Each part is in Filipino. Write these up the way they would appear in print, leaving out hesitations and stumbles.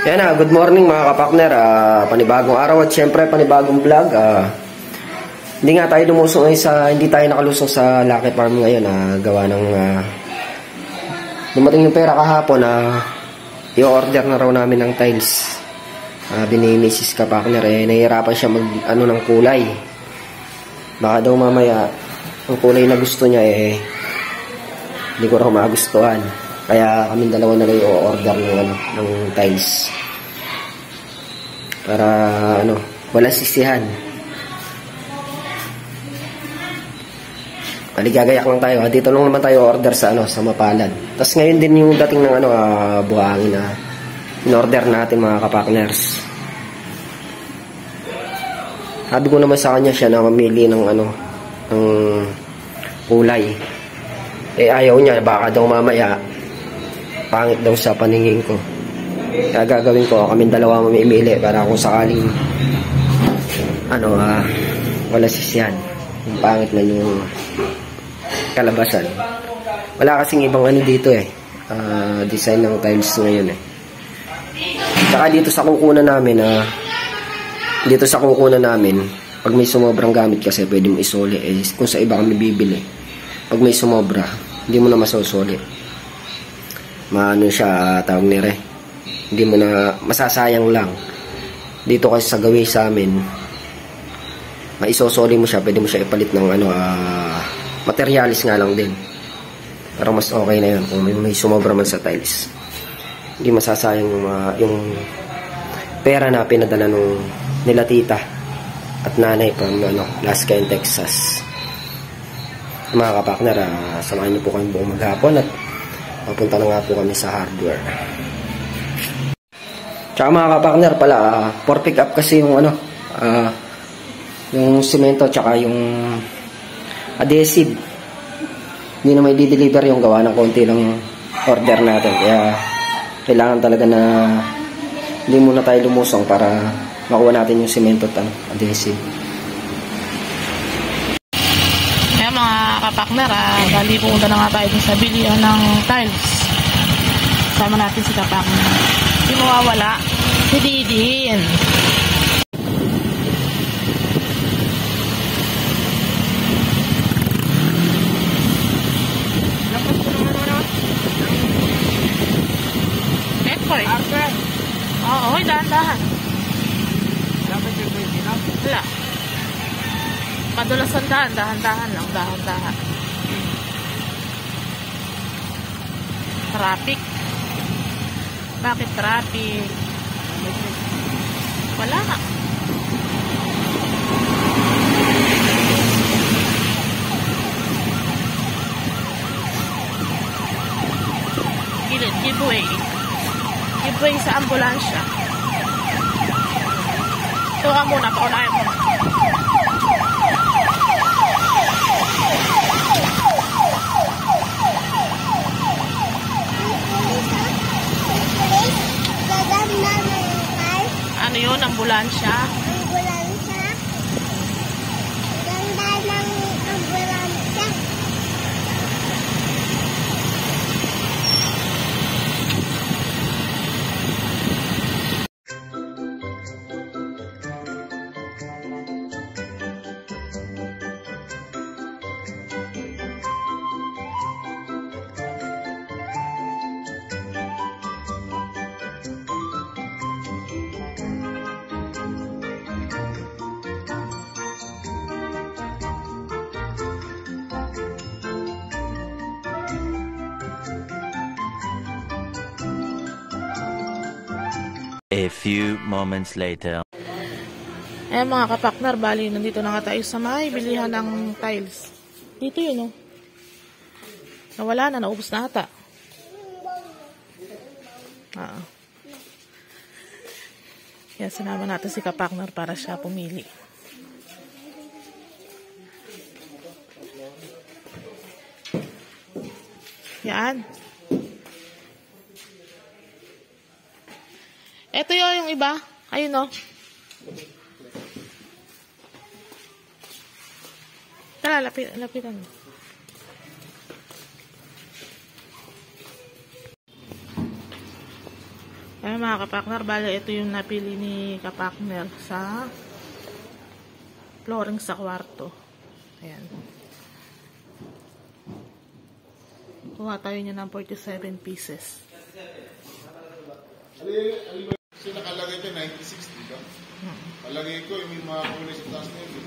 Yan na, good morning mga kapakner. Panibagong araw at syempre panibagong vlog. Hindi nga tayo lumusong hindi tayo nakalusong sa Lucky Farm ngayon. Gawa ng dumating yung pera kahapon i-order na raw namin ng tiles. Ni Mrs. Kapakner nahihirapan siya ng kulay. Baka daw mamaya ang kulay na gusto niya hindi ko raw magustuhan. Kaya kami dalawa na lang i-order ng tiles. Para wala sisihan. Maligagayak lang tayo. Dito lang naman tayo order sa Mapalad. Tapos ngayon din yung dating ng buhangin na in-order natin mga kapakners. Sabi ko naman sa kanya siya na mamili ng ng kulay. Ayaw niya, baka daw mamaya pangit daw sa paningin ko. Kaya gagawin ko, kaming dalawa mamimili para kung sakaling wala sisiyan. Yung pangit na yung kalabasan. Wala kasing ibang dito design ng tiles ngayon Saka dito sa kukunan namin, pag may sumobrang gamit kasi pwede mo isoli kung sa iba kami bibili. Pag may sumobra, hindi mo na masusoli. Siya tawag nire. Hindi mo na masasayang lang. Dito kasi sa gawi sa amin, maisosoli mo siya, pwede mo siya ipalit ng materialis nga lang din. Pero mas okay na yun kung may sumobra man sa tiles. Hindi masasayang yung pera na pinadala nila tita at nanay from Alaska and Texas. Mga kapakner, samahan niyo po kami buong maghapon at papunta na nga po kami sa hardware. Tsaka mga kapakner pala, for pick up kasi yung yung semento tsaka yung adhesive. Hindi na may di-deliver yung gawa ng konti ng order natin. Kaya kailangan talaga na hindi muna tayo lumusong para makuha natin yung semento at adhesive. Kaya mga kapakner, bali pumunta na nga tayo sa bilihan ng tiles. Sama natin si kapakner. Hindi mawawala si Didin. Ekoy. Oo, dahan-dahan. Wala. Madulas ang dahan-dahan lang, dahan-dahan. Traffic. Bakit traffic? Wala nga. Gilid, giveaway. Giveaway sa ambulansya. Ito ka muna, paunahin mo. Ano yun? Ambulansya? Ambulansya? Ganda ng ambulansya. A few moments later. Mga kapakner, bali nandito na nga tayo sa may bilihan ng tiles. Dito yun nawala na, naubos na ata. Kaya sinama natin si kapakner para siya pumili. Yan. Ito yung iba. Ayun Tara, lapitan mo. Kaya mga kapakner, bale ito yung napili ni kapakner sa flooring sa kwarto. Ayan. Kuha tayo niya ng 47 pieces. So nakalagay ito 96, di ba? Palagay ko yung mga kulay sa taas na yun,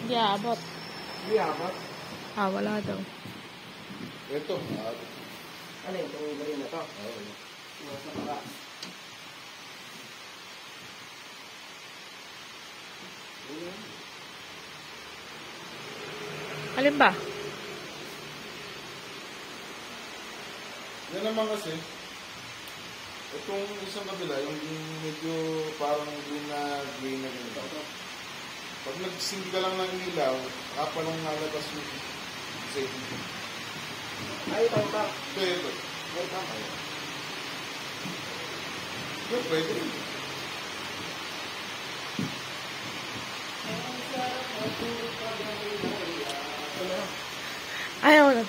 Hindi abot. Hindi abot. Wala daw. ito. Ano yung tungulay na to? Nasa baka. Alin ba? Yan naman kasi, itong isang kabila, yung medyo parang green na ganito. Pag nagsindi ka lang ng ilaw, kapalong nalabas yung safety. Ay, ito. Ito. Yan, pwede rin.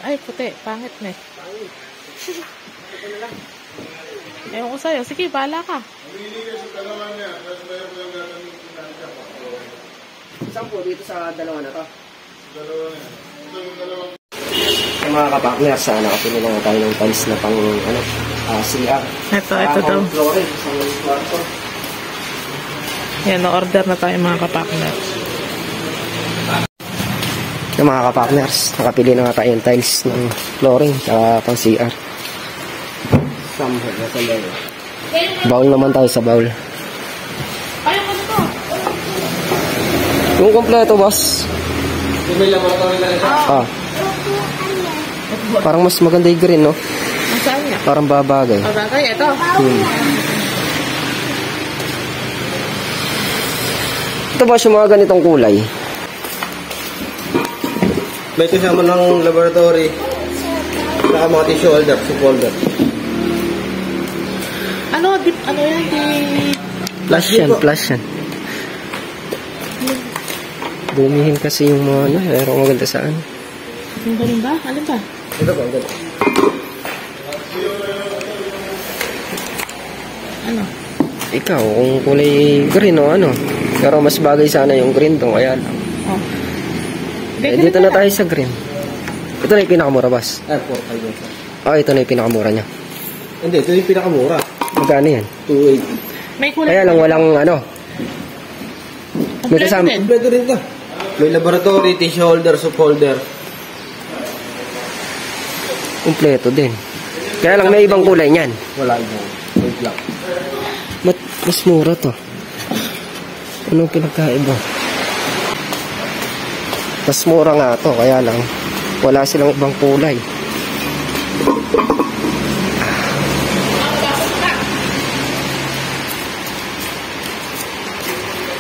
Ay, puti. Pangit na eh. Ewan ko sa'yo. Sige, bahala ka. Mamili ka sa dalawa niya, tapos mayroon ko yung gagawin pinansa pa. Isang po dito sa dalawa na to. Dalawa niya. Ito yung dalawang. Yung mga kapakner, sana kapili na tayo ng tiles na pang CR. Ito daw. Flooring, isang kwarto. Yan, na-order na tayo mga kapakner. Yung mga kapakners, nakapili na nga tayo ng tiles ng flooring at pang CR. Bowl naman tayo sa bowl. Ayaw ko nito. Yung kompleto, boss. Parang mas maganda yung green, no? Masaan niya? Parang babagay. Bagay, ito. Ito, boss, yung mga ganitong kulay. May kasama ng laboratory. Saka mga tissue holder, soup holder. Ano yan? Plus yan. Dumihin kasi yung mga pero maganda saan. Yung ganun ba? Alin ba? Ito po, ito. Ano? Ikaw, kung kulay green o ano. Pero mas bagay sana yung green to, kaya lang. Oh. Dito na tayo sa green. Ito na yung pinakamura, boss. 4-5 yun. Ito na yung pinakamura niya. Hindi, ito yung pinakamura. Magkano yan? 280. May kulay. Kaya lang walang ano. May Kompleto kasama. din. Kompleto rin ito. May laboratory, tissue holder, soup holder. Kompleto din. Kaya lang may ibang kulay niyan. Wala ibang. Wait lang. Mas mura to. Anong pinagkaiba? Mas mura nga to, kaya lang wala silang ibang kulay.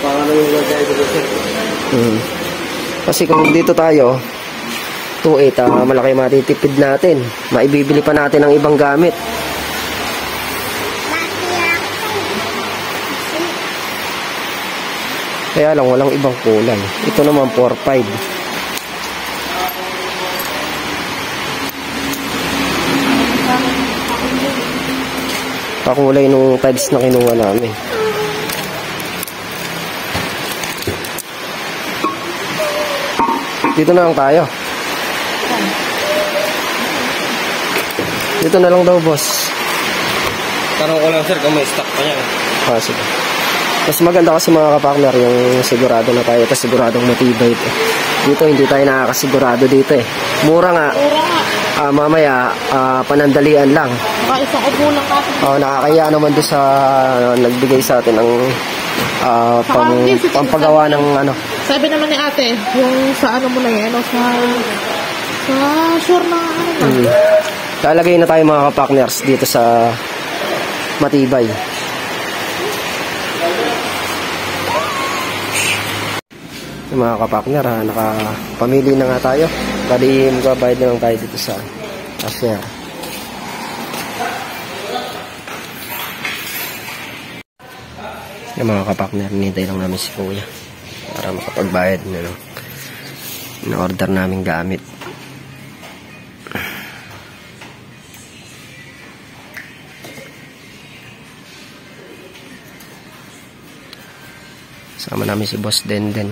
Para naman yung lagay ito kasi. Kasi kung dito tayo 2.8, malaki matitipid natin. Maibibili pa natin ng ibang gamit. Kaya lang walang ibang kulay. Ito naman 4.5. Pakulay nung tiles na kinuha namin. Dito na lang tayo. Dito na lang daw, boss. Tanong ko lang sir kung may stock pa yan. Sige. Mas maganda kasi mga kapakner yung sigurado na tayo. Ito siguradong matibay ito. Dito hindi tayo nakakasigurado dito eh. Mura nga. Mamaya panandalian lang. Baka isang upo lang natin. Nakakaya naman doon sa nagbigay sa atin ng pampagawa ng ano. Sabi naman ni ate, yung sa ano mo na yan, sa sure na ano na. Lalagay na tayo mga kapakners dito sa matibay. Yung mga kapakner, nakapamili na nga tayo. Bali, magbabayad na lang tayo dito sa cashier. Yung mga kapakner, nintay lang namin si Kuya para makapagbayad na na-order namin gamit. Sama namin si Boss Denden.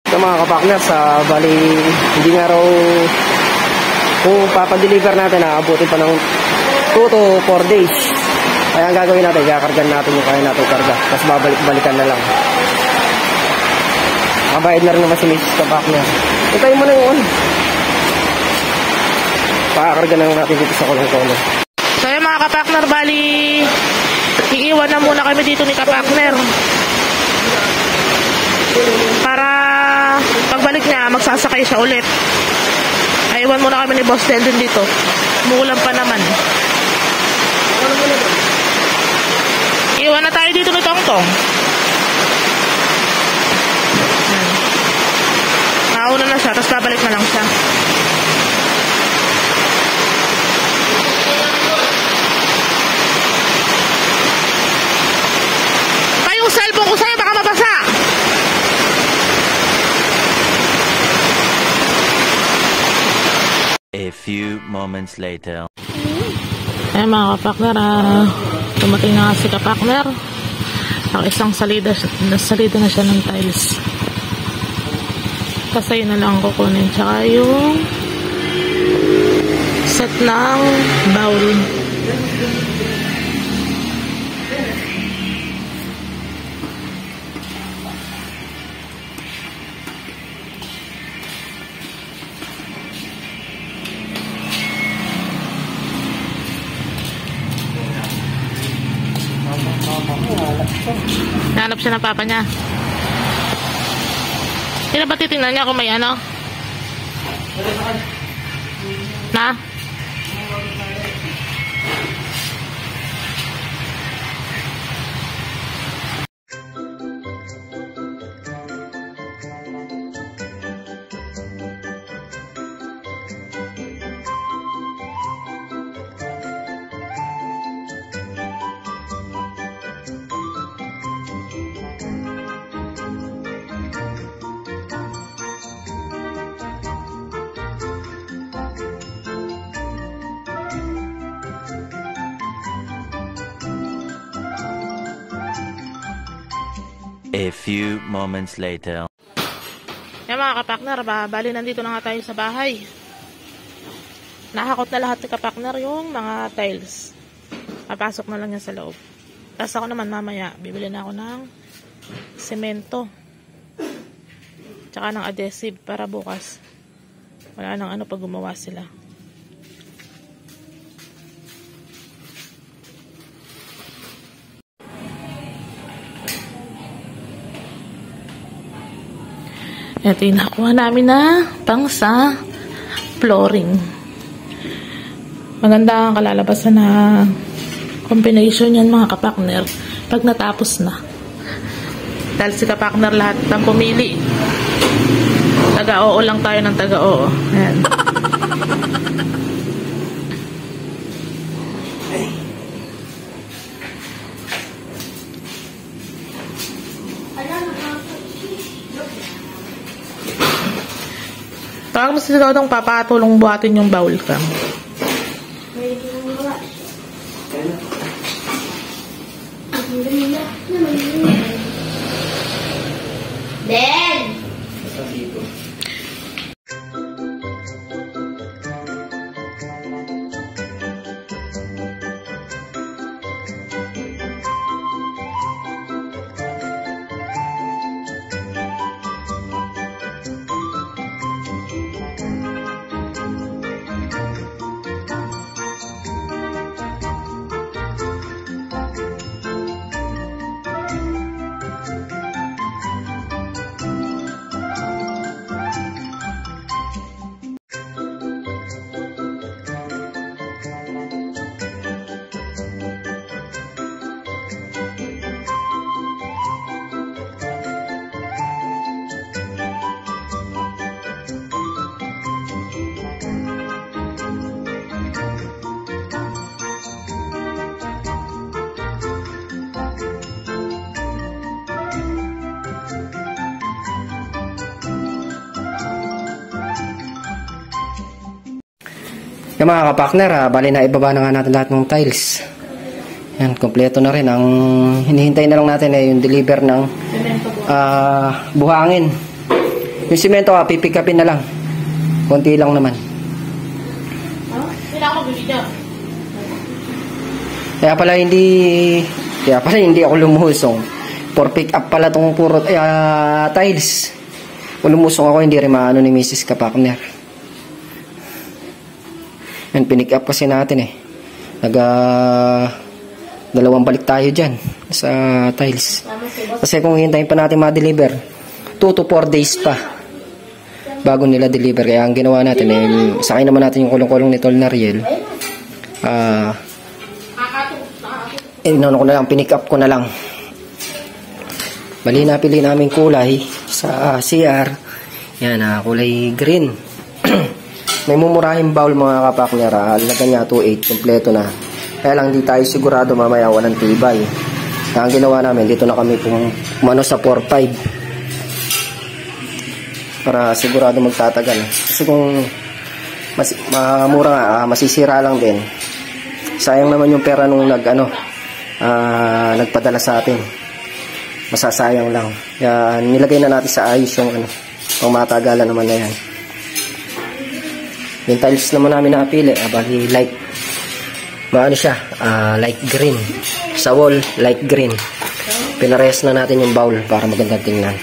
Ito mga kapakner, sa bali hindi nga raw kung papadeliver natin, abutin pa ng 2 to 4 days. Kaya ang gagawin natin, kakargan natin yung kaya natin karga, tapos babalik-balikan na lang. Kabayad na rin naman si Mrs. Kapakner. Itayin mo na yung on. Pakakarga na natin dito sa kolong-kolong. So yun mga kapakner, bali iiwan na muna kami dito ni Kapakner para pagbalik niya magsasakay siya ulit. Iwan muna kami ni Boss Denden dito, umuulan pa naman. Iwan na tayo dito ni Tongtong. Nauna na siya, tapos babalik na lang siya. Yung cellphone ko sa'yo, baka mabasa. A few moments later. Eh mga kapakner, dumating na si Kapakner. Ang isang salida na siya ng tiles. Kasi yun na lang kukunin. Tsaka yung set ng bowl. Nahanap siya ng papa niya. Hindi na ba titingnan niya kung may ano? Na? A few moments later. Yan mga kapakner, bali nandito na nga tayo sa bahay. Nakakot na lahat ni Kapakner yung mga tiles. Papasok na lang yan sa loob. Tapos ako naman mamaya, bibili na ako ng semento. Tsaka ng adhesive para bukas. Wala nang ano pag gumawa sila. Ito yung nakuha namin na pang sa flooring. Maganda ang kalalabasan na combination yan mga kapakner pag natapos na. Dahil si Kapakner lahat ng pumili. Taga-oo lang tayo ng taga-oo. Ayan. Tawag mo sila itong papatulong buhatin yung bowl ka. Dad! Yung mga kapartner, bali na ibaba na nga natin lahat ng tiles. Yan, kompleto na rin. Ang hinihintay na lang natin ay yung deliver ng buhangin. Yung simento, pipick upin na lang. Konti lang naman. Kaya pala hindi ako lumusong. For pick up pala tong puro tiles. Kung lumusong ako, hindi rin maano ni Mrs. Kapartner. Yan, pinick up kasi natin dalawang balik tayo dyan sa tiles. Kasi kung hintayin pa natin ma-deliver, 2 to 4 days pa bago nila deliver. Kaya ang ginawa natin sakay naman natin yung kulong-kulong ni Tol Nariel. Inano ko na lang, pinick up ko na lang. Bali napili namin kulay sa CR. Yan, kulay green. May mumurahing bowl mga kapartner. Lagyan niya 2.8, kompleto na. Kaya lang di tayo sigurado mamaya walang tibay. Kaya ang ginawa namin, dito na kami pumano sa 4.5 para sigurado magtatagal. Kasi kung mura nga, masisira lang din. Sayang naman yung pera nung nagpadala sa atin. Masasayang lang. Kaya nilagay na natin sa ayos yung pang matagalan naman na yan. Yung tiles naman namin napili, bali light light green. Sa wall, light green. Pinarehas na natin yung bowl para magandang tingnan.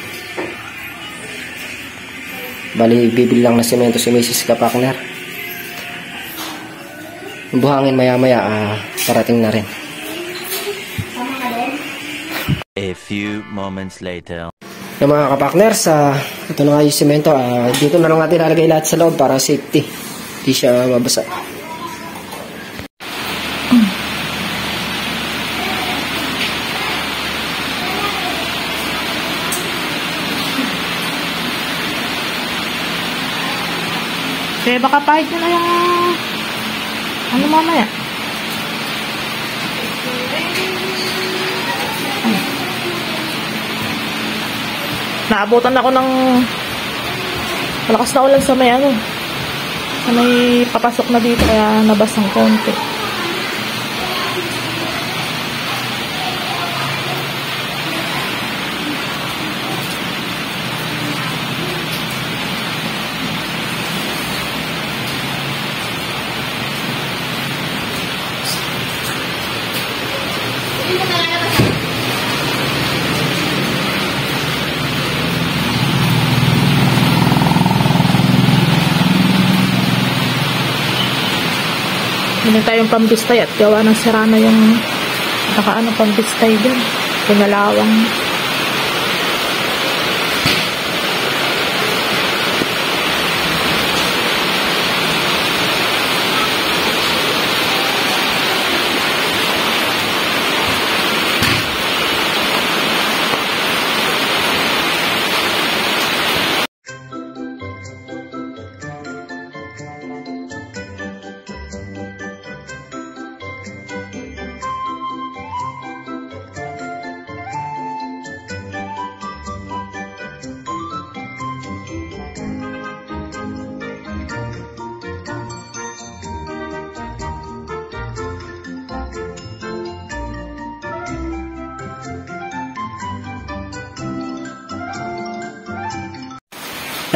Bali, bibili lang na semento si Mrs. Kapartner. Yung buhangin maya-maya, parating na rin. A few moments later. Yung mga kapartners, ito na nga yung semento. Dito na lang natin lalagay lahat sa loob para safety. Hindi siya mabasa. Kaya baka pahit nyo na yung mamaya. Naabutan ako ng malakas na ulan sa may sa may papasok na dito kaya nabasang konti. Hindi tayong pambistay at gawa ng sirana yung pambistay dyan. Pinalawang.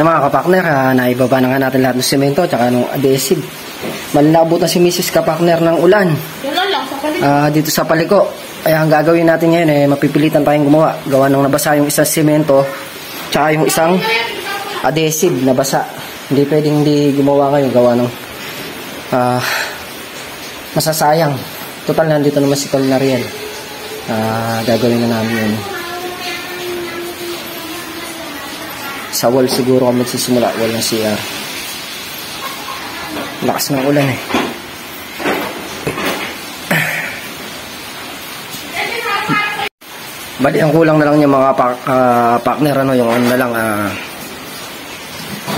Yung mga kapartner, naibaba na nga natin lahat ng semento at saka ng adhesive. Malilabot na si Mrs. Kapartner ng ulan. Dito sa paliko. Kaya ang gagawin natin ngayon, mapipilitan tayong gumawa. Gawa ng nabasa yung isang semento tsaka yung isang adhesive nabasa. Hindi pwedeng hindi gumawa ngayon. Gawa ng masasayang. Total, nandito naman si Tol Nariel. Gagawin na namin yun. Sa wall siguro kami magsisimula. Wall ng CR. Lakas ng ulan Bali, ang kulang na lang yung mga partner, yung na lang,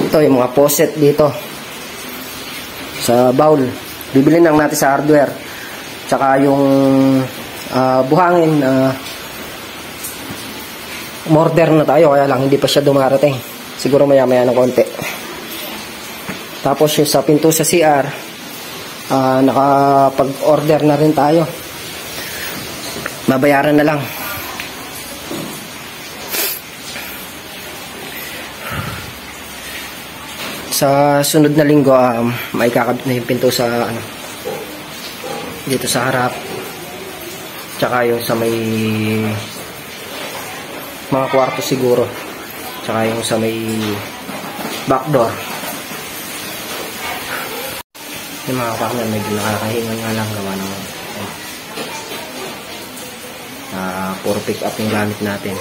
ito, yung mga faucet dito. Sa bowl. Bibili lang natin sa hardware. Tsaka yung buhangin, umorder na tayo, kaya lang hindi pa siya dumarating. Siguro maya-maya ng konti. Tapos yung sa pinto sa CR, nakapag-order na rin tayo. Babayaran na lang. Sa sunod na linggo, may kakabit na yung pinto sa dito sa harap, tsaka yung sa may mga kwarto siguro, tsaka yung sa may back door. Yung mga partner, medyo nakakahingan nga lang gawa ng puro pick up yung gamit natin.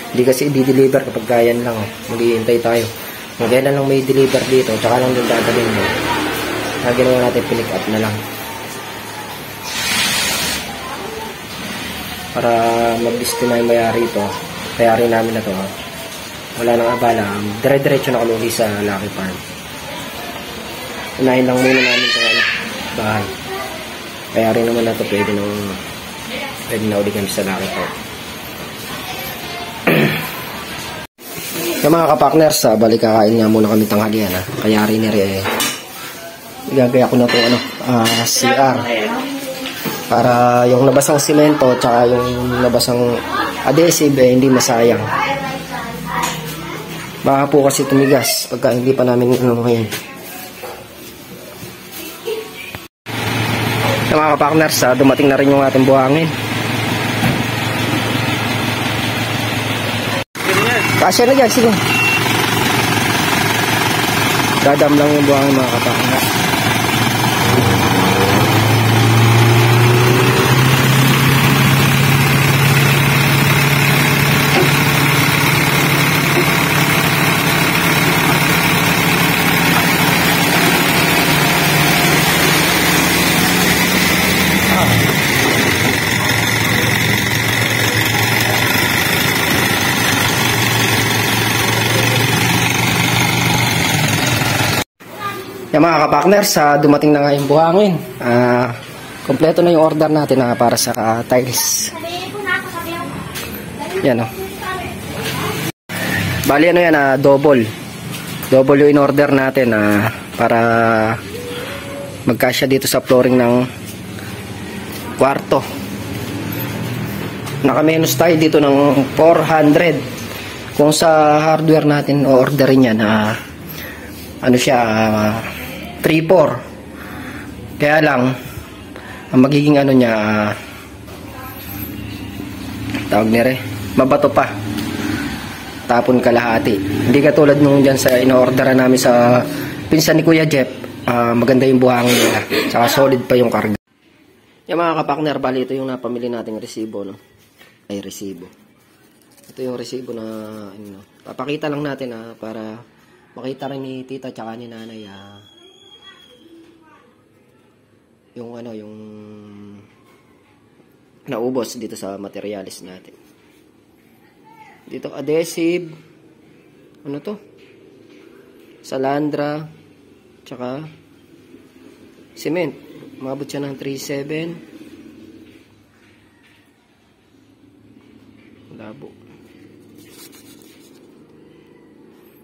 Hindi kasi i-deliver kapag gayan lang. Mag-iintay tayo. Kung kailan lang may deliver dito, tsaka lang din dadalhin mo. Kaya ginawa natin, pick up na lang. Para mag-list na yung mayari ito. Mayari namin na ito. Wala nang abala. Dire-diretso na kami sa Lucky Farm. Unahin lang muna namin ito bahay. Mayari naman na ito. Pwede na uli kami sa Lucky Farm. Yung mga kapakners, balik kakain nga muna kami tanghalian. Kaya rin igagaya ko na ito CR para yung nabasang simento tsaka yung nabasang adhesive hindi masayang. Baka po kasi tumigas pagka hindi pa namin ngayon. Yung mga kapakners, dumating na rin yung ating buhangin. Kasya na dyan, sige. Dadam lang yung buhangin mga kapakners. Yung mga kapakners, dumating na nga yung buhangin. Kompleto na yung order natin para sa tiles. Yan Bali yan, double. Double yung in-order natin para magkasya dito sa flooring ng kwarto. Nakamenos tayo dito ng 400. Kung sa hardware natin o-orderin yan, siya 3-4. Kaya lang ang magiging niya tawag nire mabato pa, tapon kalahati. Hindi katulad nung dyan sa in-orderan namin sa pinsan ni Kuya Jeff. Maganda yung buhangin nila, saka solid pa yung karga. Yung mga kapakner, bali ito yung napamili nating resibo, resibo. Ito yung resibo na papakita lang natin para makita rin ni tita tsaka ni nanay yung yung naubos dito sa materialis natin. Dito adhesive, salandra, tsaka cement. Umabot siya ng 3,700. Labo.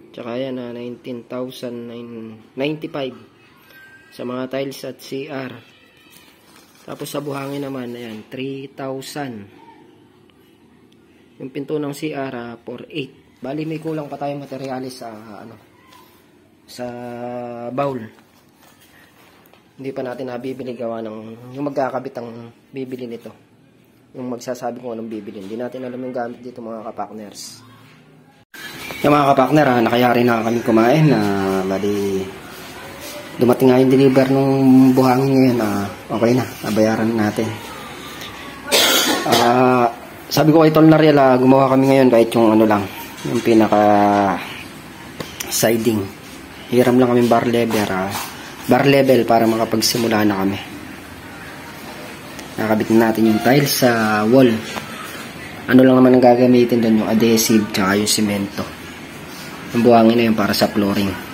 Tsaka yan 19,095 sa mga tiles at CR. Tapos sa buhangin naman, ayan, 3,000. Yung pinto ng CR, 4,800. Bali, may kulang pa tayong materialis sa bowl. Hindi pa natin nabibili gawa ng yung magkakabit ang bibili nito. Yung magsasabi kung anong bibili. Hindi natin alam yung gamit dito mga kapakners. Yung mga kapakner, nakayari na kami kumain. Bali, dumating nga yung deliver nung buhangin ngayon. Okay na, nabayaran natin. Sabi ko kay Tol Nariel, gumawa kami ngayon kahit yung lang, yung pinaka siding. Hiram lang kami bar level para makapagsimula na kami. Nakabit na natin yung tiles sa wall. Ano lang naman ang gagamitin doon, yung adhesive tsaka yung semento. Yung buhangin na yun para sa flooring.